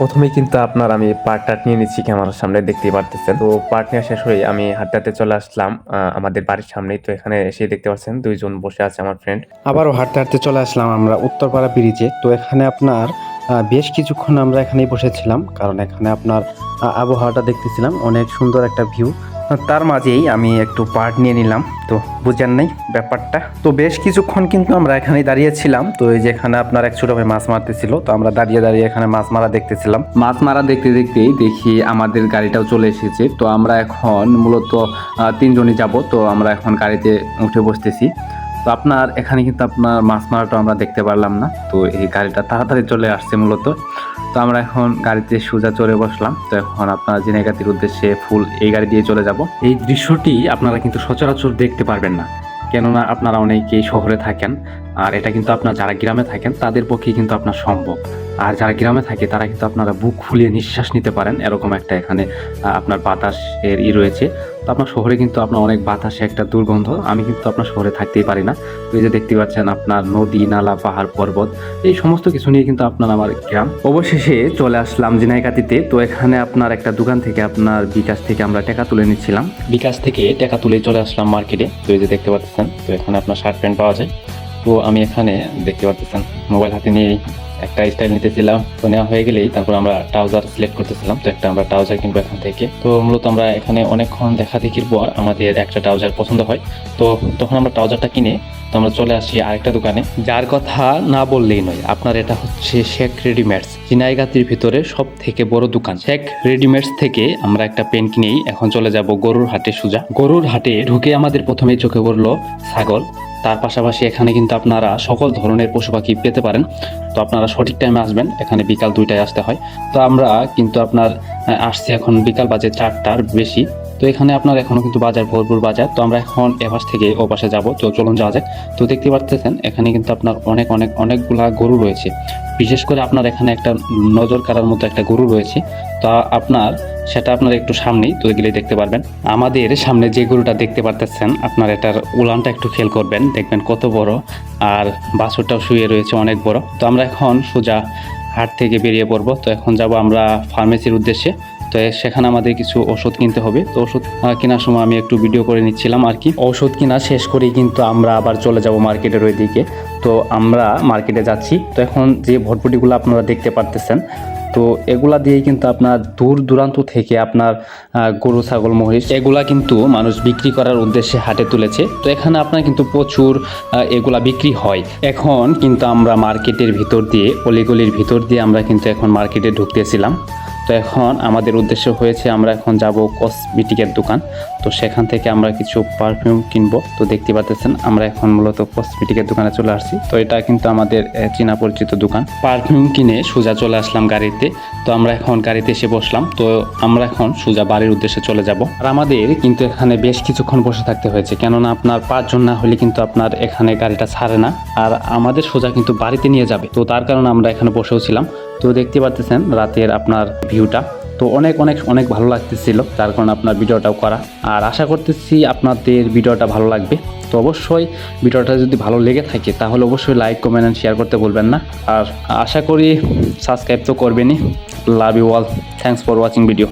প্রথমেই কিন্তু আপনার আমি পার্ট নিয়ে নিচ্ছি ক্যামেরার সামনে, দেখতেই পারতেছেন। তো পার্ট নেওয়া শেষ হয়ে আমি হাঁটতে হাঁটতে চলে আসলাম আমাদের বাড়ির সামনেই। তো এখানে এসে দেখতে পাচ্ছেন দুইজন বসে আছে আমার ফ্রেন্ড। আবারও হাঁটতে হাঁটতে চলে আসলাম আমরা উত্তরপাড়া ব্রিজে। তো এখানে আপনার বেশ কিছুক্ষণ আমরা এখানেই বসেছিলাম, কারণ এখানে আপনার আবহাওয়াটা দেখতেছিলাম, অনেক সুন্দর একটা ভিউ। তার মাঝেই আমি একটু পার্ট নিয়ে নিলাম, তো বুঝেন নাই ব্যাপারটা। তো বেশ কিছুক্ষণ কিন্তু আমরা এখানেই দাঁড়িয়েছিলাম। তো এই যে এখানে আপনার এক ছোট ভাই মাছ মারতেছিল, তো আমরা দাঁড়িয়ে দাঁড়িয়ে এখানে মাছ মারা দেখতেছিলাম। মাছ মারা দেখতে দেখতেই দেখি আমাদের গাড়িটাও চলে এসেছে। তো আমরা এখন মূলত তিনজনই যাব। তো আমরা এখন গাড়িতে উঠে বসতেছি। তো আপনার এখানে কিন্তু আপনার মাছ মারাটা আমরা দেখতে পারলাম না। তো এই গাড়িটা তাড়াতাড়ি চলে আসছে মূলত। তো আমরা এখন গাড়িতে সোজা চড়ে বসলাম। তো এখন আপনার ঝিনাইগাতির উদ্দেশ্যে ফুল এই গাড়ি দিয়ে চলে যাব। এই দৃশ্যটি আপনারা কিন্তু সচরাচর দেখতে পারবেন না, কেননা আপনারা অনেকেই শহরে থাকেন, আর এটা কিন্তু আপনার যারা গ্রামে থাকেন তাদের পক্ষে কিন্তু আপনার সম্ভব। আর যারা গ্রামে থাকে তারা কিন্তু আপনারা বুক ফুলিয়ে নিঃশ্বাস নিতে পারেন, এরকম একটা এখানে আপনার বাতাসের রয়েছে। তো আপনার শহরে কিন্তু আপনার অনেক বাতাসে একটা দুর্গন্ধ, আমি কিন্তু আপনার শহরে থাকতেই পারি না। তো এই যে দেখতে পাচ্ছেন আপনার নদী নালা পাহাড় পর্বত এই সমস্ত কিছু নিয়ে কিন্তু আপনার আমার গ্রাম। অবশেষে চলে আসলাম ঝিনাইগাতিতে। তো এখানে আপনার একটা দোকান থেকে আপনার বিকাশ থেকে আমরা টাকা তুলে নিচ্ছিলাম, বিকাশ থেকে টাকা তুলে চলে আসলাম মার্কেটে। তো এই যে দেখতে পাচ্ছেন, তো এখানে আপনার শার্ট প্যান্ট পাওয়া যায়। তো আমি এখানে দেখতে পাচ্ছেন মোবাইল হাতে নিয়ে একটা স্টাইল নিতেছিলাম। তো নেওয়া হয়ে গেলেই তারপর আমরা ট্রাউজার সিলেক্ট করতেছিলাম। তো একটা আমরা ট্রাউজার কিনবো এখান থেকে। তো মূলত আমরা এখানে অনেকক্ষণ দেখা দেখির পর আমাদের একটা ট্রাউজার পছন্দ হয়। তো তখন আমরা ট্রাউজারটা কিনে তো আমরা চলে আসি আরেকটা দোকানে, যার কথা না বললেই নয়। আপনার এটা হচ্ছে শেখ রেডিমেডস, ঝিনাইগাতির ভিতরে সব থেকে বড় দোকান। শেখ রেডিমেডস থেকে আমরা একটা পেন কিনেই এখন চলে যাব গরুর হাটে সোজা। গরুর হাটে ঢুকে আমাদের প্রথমেই চোখে পড়লো ছাগল। তার পাশাপাশি এখানে কিন্তু আপনারা সকল ধরনের পশু পাখি পেতে পারেন। তো আপনারা সঠিক টাইমে আসবেন, এখানে বিকাল 2টায় আসতে হয়। তো আমরা কিন্তু আপনার আসছি এখন বিকাল বাজে 4টার বেশি। তো এখানে আপনার এখনো কিন্তু বাজার ভরপুর বাজার। তো আমরা এখন এপাশ থেকে ও পাশে যাবো। তো চলুন যাওয়া যাক। তো দেখতে পাচ্ছেন এখানে কিন্তু আপনার অনেকগুলা গরু রয়েছে। বিশেষ করে আপনার এখানে একটা নজর কাড়ার মতো একটা গরু রয়েছে। তো আপনার সেটা আপনার একটু সামনেই তো গেলে দেখতে পারবেন। আমাদের সামনে যে গরুটা দেখতে পারতেছেন, আপনার এটার উলানটা একটু খেয়াল করবেন, দেখবেন কত বড়, আর বাছুরটাও শুয়ে রয়েছে অনেক বড়। তো আমরা এখন সোজা হাট থেকে বেরিয়ে পড়বো। তো এখন যাব আমরা ফার্মেসির উদ্দেশ্যে। তো সেখানে আমাদের কিছু ওষুধ কিনতে হবে। তো ওষুধ কেনার সময় আমি একটু ভিডিও করে নিচ্ছিলাম আর কি। ওষুধ কিনা শেষ করেই কিন্তু আমরা আবার চলে যাব মার্কেটের ওই দিকে। তো আমরা মার্কেটে যাচ্ছি। তো এখন যে ভটভটিগুলো আপনারা দেখতে পারতেছেন, তো এগুলা দিয়েই কিন্তু আপনার দূর দূরান্ত থেকে আপনার গরু ছাগল মহিষ এগুলা কিন্তু মানুষ বিক্রি করার উদ্দেশ্যে হাটে তুলেছে। তো এখানে আপনার কিন্তু প্রচুর এগুলা বিক্রি হয়। এখন কিন্তু আমরা মার্কেটের ভিতর দিয়ে অলিগলির ভিতর দিয়ে আমরা কিন্তু এখন মার্কেটে ঢুকতেছিলাম। তো এখন আমাদের উদ্দেশ্য হয়েছে আমরা এখন যাব কসমেটিকের দোকান। তো সেখান থেকে আমরা কিছু পারফিউম কিনবো। তো দেখতে পাচ্ছেন আমরা এখন মূলত কসমেটিকের দোকানে চলে আসছি। তো এটা কিন্তু আমাদের চেনা পরিচিত দোকান। পারফিউম কিনে সোজা চলে আসলাম গাড়িতে। তো আমরা এখন গাড়িতে এসে বসলাম। তো আমরা এখন সোজা বাড়ির উদ্দেশ্যে চলে যাব। আর আমাদের কিন্তু এখানে বেশ কিছুক্ষণ বসে থাকতে হয়েছে, কেননা আপনার 5 জন না হলে কিন্তু আপনার এখানে গাড়িটা ছাড়ে না, আর আমাদের সোজা কিন্তু বাড়িতে নিয়ে যাবে। তো তার কারণে আমরা এখানে বসেও ছিলাম। তো দেখতে পাচ্ছেন রাতের আপনার ভিউটা তো অনেক ভালো লাগতেছিল, যার কারণে আপনার ভিডিওটাও করা। আর আশা করতেছি আপনাদের ভিডিওটা ভালো লাগবে। তো অবশ্যই ভিডিওটা যদি ভালো লেগে থাকে তাহলে অবশ্যই লাইক কমেন্ট এন্ড শেয়ার করতে ভুলবেন না। আর আশা করি সাবস্ক্রাইব তো করবেনই। Love you all, thanks for watching video.